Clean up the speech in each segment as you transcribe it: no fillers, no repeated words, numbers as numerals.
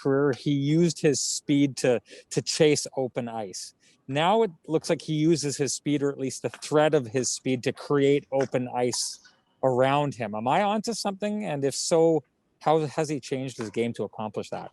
career, he used his speed to chase open ice. Now it looks like he uses his speed, or at least the threat of his speed, to create open ice around him. Am I onto something? And if so, how has he changed his game to accomplish that?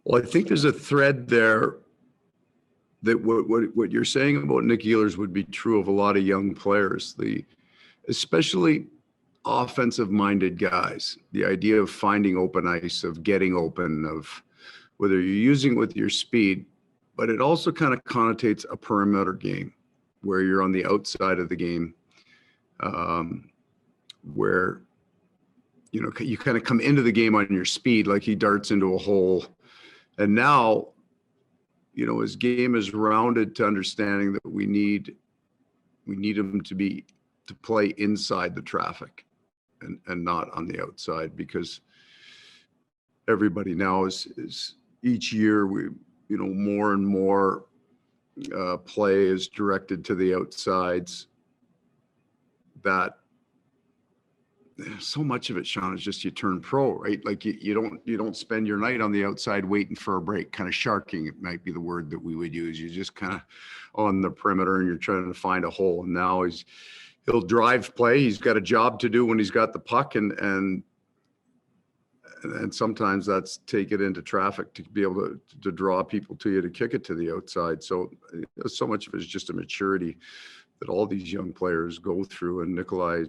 Well, I think there's a thread there that what you're saying about Nick Ehlers would be true of a lot of young players, especially offensive-minded guys. The idea of finding open ice, of getting open, of whether you're using it with your speed, but it also kind of connotates a perimeter game where you're on the outside of the game, where you kind of come into the game on your speed, like he darts into a hole. And now, his game is rounded to understanding that we need him to play inside the traffic and not on the outside, because everybody now is each year more and more play is directed to the outsides. That so much of it, Sean, is just you turn pro, right? Like you don't spend your night on the outside waiting for a break, kind of sharking, it might be the word that we would use. You just kind of on the perimeter and you're trying to find a hole. And now he'll drive play. He's got a job to do when he's got the puck, and sometimes that's take it into traffic to be able to draw people to you to kick it to the outside. So much of it is just a maturity that all these young players go through, and Nikolai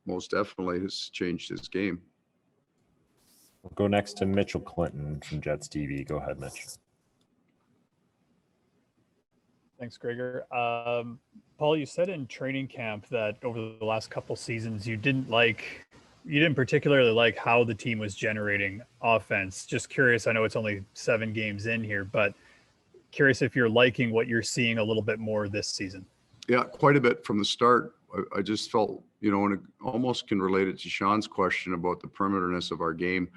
most definitely has changed his game. We'll go next to Mitchell Clinton from Jets TV. Go ahead, Mitch. Thanks, Gregor. Paul, you said in training camp that over the last couple seasons, you didn't particularly like how the team was generating offense. Just curious, I know it's only 7 games in here, but curious if you're liking what you're seeing a little bit more this season. Yeah, quite a bit from the start. I just felt, and it almost can relate it to Sean's question about the perimeterness of our game.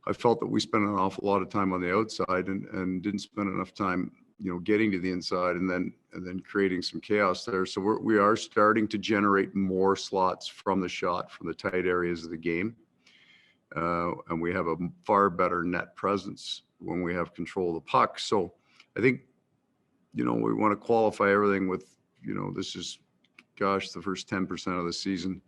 I felt that we spent an awful lot of time on the outside and didn't spend enough time, getting to the inside and then creating some chaos there. So we are starting to generate more slots from the shot, from the tight areas of the game. And we have a far better net presence when we have control of the puck. So I think, we want to qualify everything with, this is, the first 10% of the season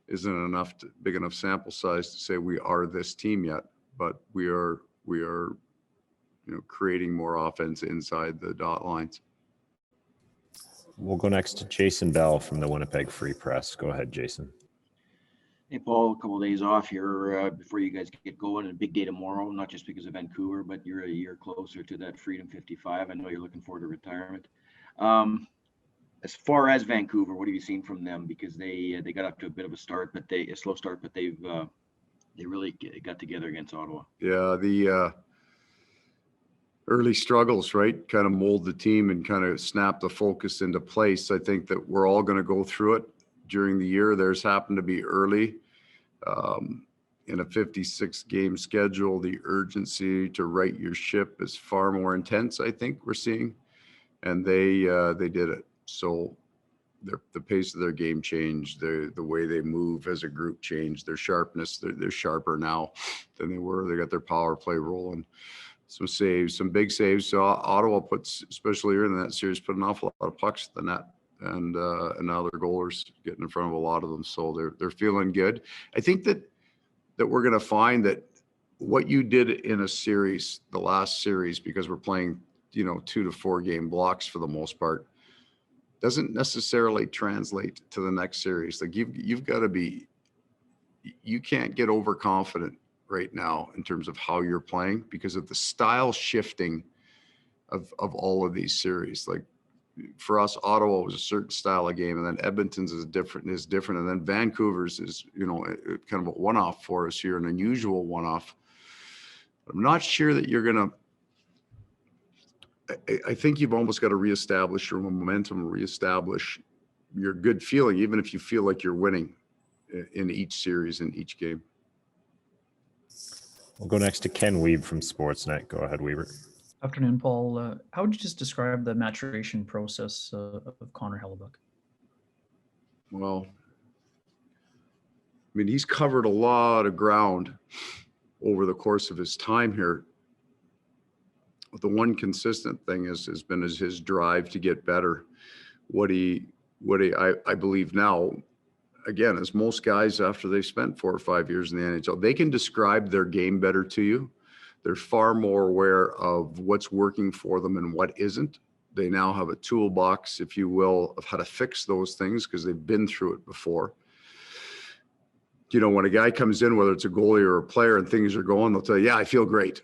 isn't big enough sample size to say we are this team yet, but we are, creating more offense inside the dot lines. We'll go next to Jason Bell from the Winnipeg Free Press. Go ahead, Jason. Hey, Paul, a couple of days off here before you guys get going, and a big day tomorrow, not just because of Vancouver, but you're a year closer to that Freedom 55. I know you're looking forward to retirement. As far as Vancouver, what have you seen from them? Because they got up to a bit of a slow start, but they really got together against Ottawa. Yeah, the early struggles, right, kind of mold the team and kind of snap the focus into place. I think that we're all going to go through it during the year. There's happened to be early in a 56-game schedule. The urgency to right your ship is far more intense, I think we're seeing, and they did it. So the pace of their game changed, the way they move as a group changed, their sharpness, they're sharper now than they were. They got their power play rolling, some saves, some big saves. So Ottawa especially early in that series, put an awful lot of pucks at the net, and now their goalers getting in front of a lot of them. So they're feeling good. I think that we're going to find that what you did in a series, the last series, because we're playing 2 to 4 game blocks for the most part, doesn't necessarily translate to the next series. Like you've got to you can't get overconfident right now in terms of how you're playing because of the style shifting of all of these series. Like for us, Ottawa was a certain style of game, and then Edmonton's is different, and then Vancouver's is, kind of a one-off for us here, an unusual one-off. I'm not sure that you're going to, I think you've almost got to reestablish your momentum, reestablish your good feeling, even if you feel like you're winning in each series, in each game. We'll go next to Ken Wiebe from Sportsnet. Go ahead, Weaver. Afternoon, Paul. How would you just describe the maturation process of Connor Hellebuyck? Well, I mean, he's covered a lot of ground over the course of his time here, the one consistent thing has been his drive to get better. I believe now, again, as most guys after they've spent 4 or 5 years in the NHL, they can describe their game better to you. They're far more aware of what's working for them and what isn't. They now have a toolbox, if you will, of how to fix those things because they've been through it before. You know, when a guy comes in, whether it's a goalie or a player, and things are going, they'll tell you, yeah, I feel great.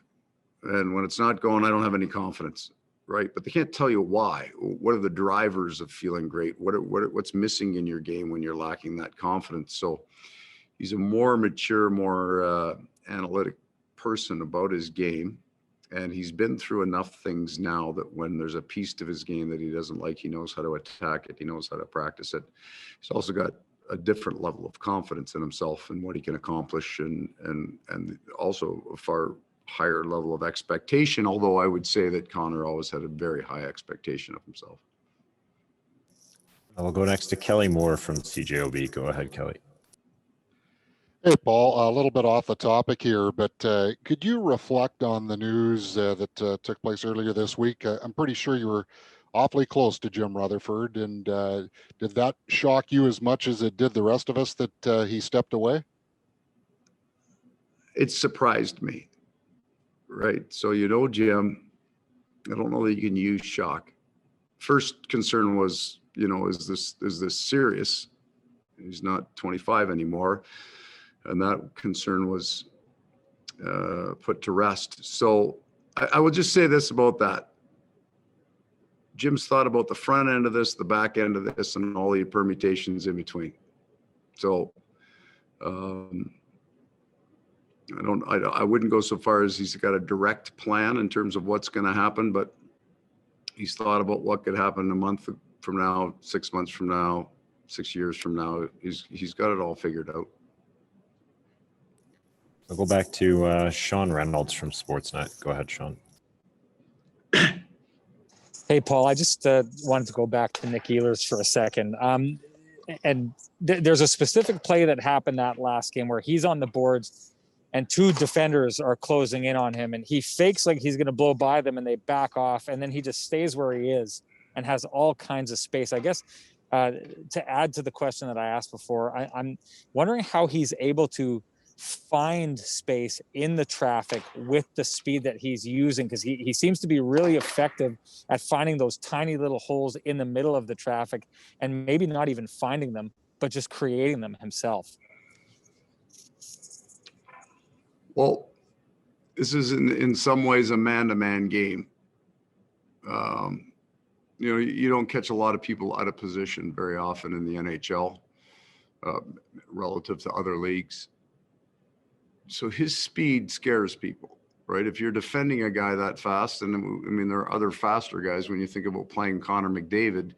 And when it's not going, I don't have any confidence, right? But they can't tell you why. What are the drivers of feeling great? What's missing in your game when you're lacking that confidence? So he's a more mature, more analytic person about his game. And he's been through enough things now that when there's a piece of his game that he doesn't like, he knows how to attack it. He knows how to practice it. He's also got a different level of confidence in himself and what he can accomplish, and also a far higher level of expectation, although I would say that Connor always had a very high expectation of himself. We'll go next to Kelly Moore from CJOB. Go ahead, Kelly. Hey, Paul, a little bit off the topic here, but could you reflect on the news that took place earlier this week? I'm pretty sure you were awfully close to Jim Rutherford, and did that shock you as much as it did the rest of us that he stepped away? It surprised me, right? So, you know, Jim, I don't know that you can use shock. First concern was, you know, is this serious? He's not 25 anymore. And that concern was put to rest. So I will just say this about that. Jim's thought about the front end of this, the back end of this, and all the permutations in between. So I wouldn't go so far as he's got a direct plan in terms of what's going to happen, but he's thought about what could happen a month from now, 6 months from now, 6 years from now. He's got it all figured out. I'll go back to Sean Reynolds from Sportsnet. Go ahead, Sean. Hey, Paul, I just wanted to go back to Nick Ehlers for a second. There's a specific play that happened that last game where he's on the boards and 2 defenders are closing in on him, and he fakes like he's going to blow by them and they back off, and then he just stays where he is and has all kinds of space. I guess to add to the question that I asked before, I'm wondering how he's able to find space in the traffic with the speed that he's using, because he seems to be really effective at finding those tiny little holes in the middle of the traffic, and maybe not even finding them, but just creating them himself. Well, this is in some ways a man-to-man game. You know, you don't catch a lot of people out of position very often in the NHL relative to other leagues. So his speed scares people, right? If you're defending a guy that fast, and I mean, there are other faster guys when you think about playing Connor McDavid,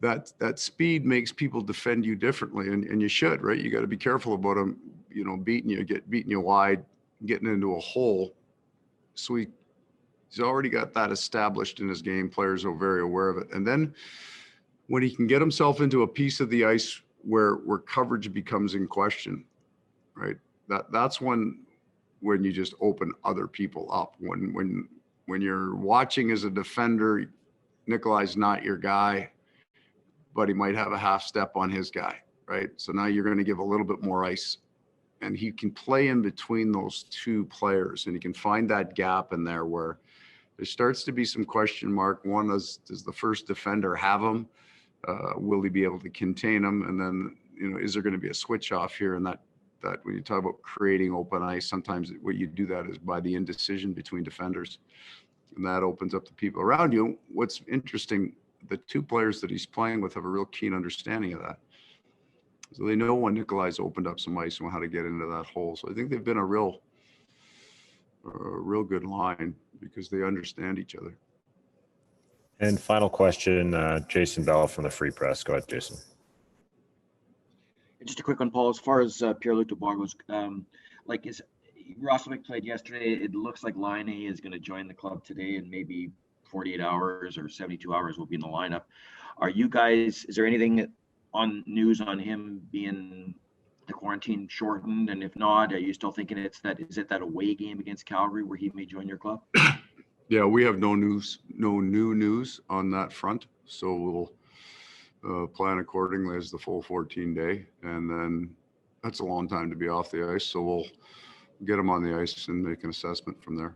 that speed makes people defend you differently, and you should, right? You got to be careful about him, you know, beating you wide, getting into a hole. So he's already got that established in his game. Players are very aware of it. And then when he can get himself into a piece of the ice where coverage becomes in question, right? That's when you just open other people up. When you're watching as a defender, Nikolai's not your guy, but he might have a half step on his guy, right? So now you're going to give a little bit more ice, and he can play in between those 2 players, and he can find that gap in there where there starts to be some question mark. One is, does the first defender have him? Will he be able to contain him? And then, you know, is there going to be a switch off here? And that when you talk about creating open ice, sometimes what you do that is by the indecision between defenders, and that opens up the people around you. What's interesting, the 2 players that he's playing with have a real keen understanding of that. So they know when Nikolai's opened up some ice and how to get into that hole. So I think they've been a real good line because they understand each other. And final question, Jason Bell from the Free Press. Go ahead, Jason. Just a quick one, Paul. As far as Pierre-Luc Dubois goes, is Roslovic played yesterday? It looks like Line A is going to join the club today, and maybe 48 hours or 72 hours will be in the lineup. Are you guys? Is there anything on news on him being the quarantine shortened? And if not, are you still thinking is it that away game against Calgary where he may join your club? Yeah, we have no new news on that front. So we'll plan accordingly as the full 14-day. And then that's a long time to be off the ice. So we'll get him on the ice and make an assessment from there.